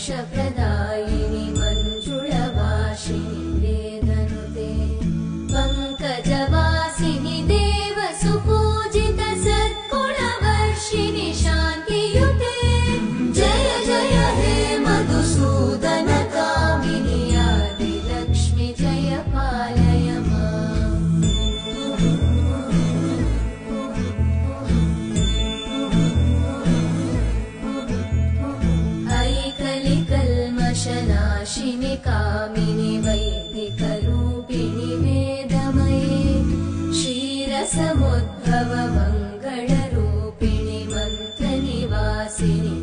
मोक्षप्रदायिनि मञ्जुळवासिनि वेदनुते पङ्कजवासिनि देवसुपूजित सद्गुणवर्षिणि शान्तियुते जय जय हे मधुसूदन कामिनि आदिलक्ष्मि जय पालय माम् ऐकलिकल्मषनाशिनि कामिनि वैदिकरूपिणि वेदमये क्षीरसमुद्भव मङ्गलरूपिणि मन्त्रनिवासिनि